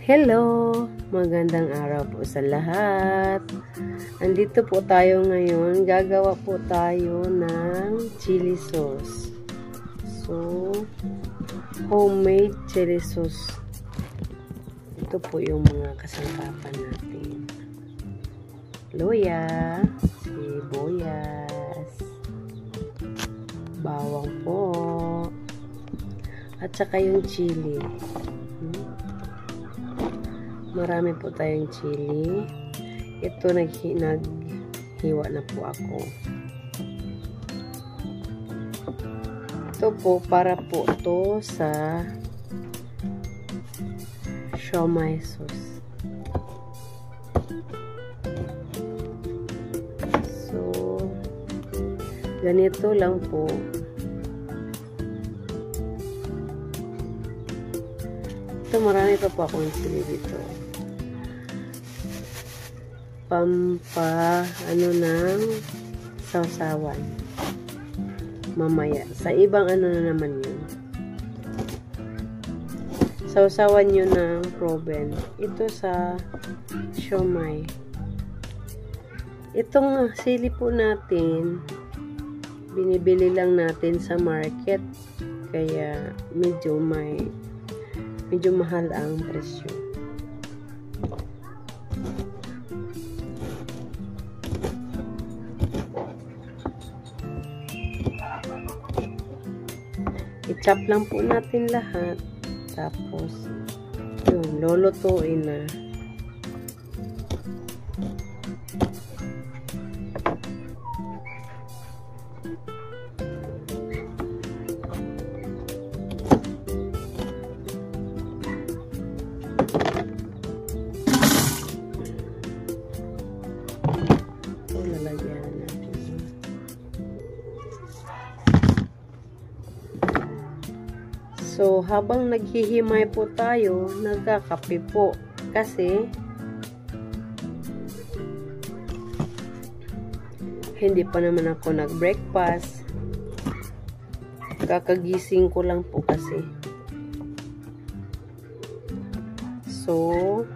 Hello! Magandang araw po sa lahat. Andito po tayo ngayon. Gagawa po tayo ng chili sauce. So, homemade chili sauce. Ito po yung mga kasangkapan natin. Luya, sibuyas, bawang po, at saka yung chili. Marami po tayong chili. Ito naghiwa na po ako. Ito po para po to sa siomai sauce. So, ganito lang po. Ito marami pa po akong chili dito. Ng sausawan mamaya sa ibang na naman yun, sausawan nyo ng proben. Ito sa siomai. Itong sili po natin binibili lang natin sa market, kaya medyo mahal ang presyo. I-chop lang po natin lahat. Tapos, yun, lulutuin na. Ito, lalagyan natin. So, habang naghihimay po tayo, nagkakape po. Kasi, hindi pa naman ako nag-breakfast. Kakagising ko lang po kasi. So,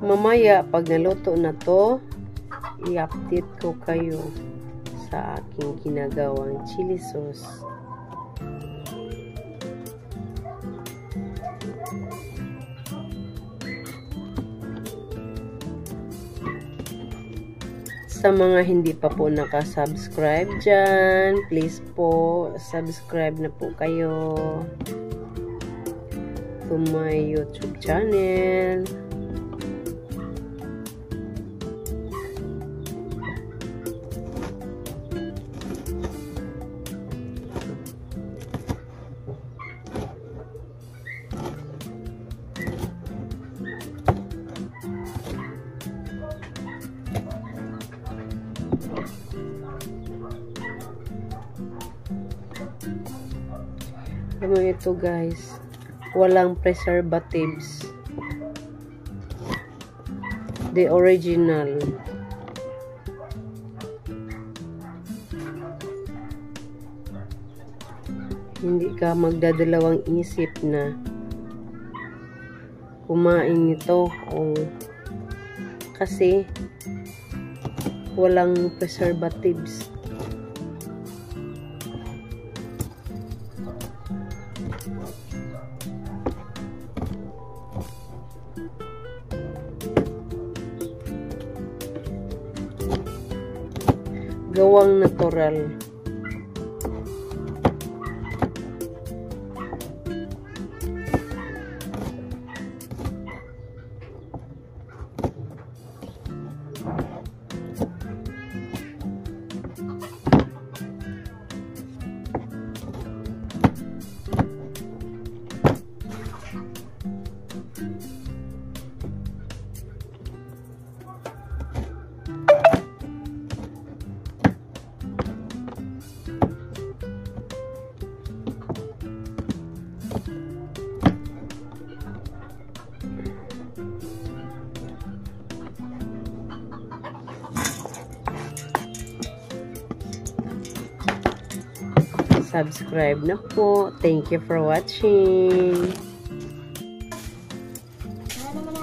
mamaya, pag naluto na to, i-update ko kayo sa aking ginagawang chili sauce. Sa mga hindi pa po nakasubscribe dyan, please po, subscribe na po kayo to my YouTube channel. Ano ito guys, walang preservatives, the original. Hindi ka magdadalawang isip na kumain nito kasi walang preservatives. Gawang natural. Subscribe na po. Thank you for watching. Sana naman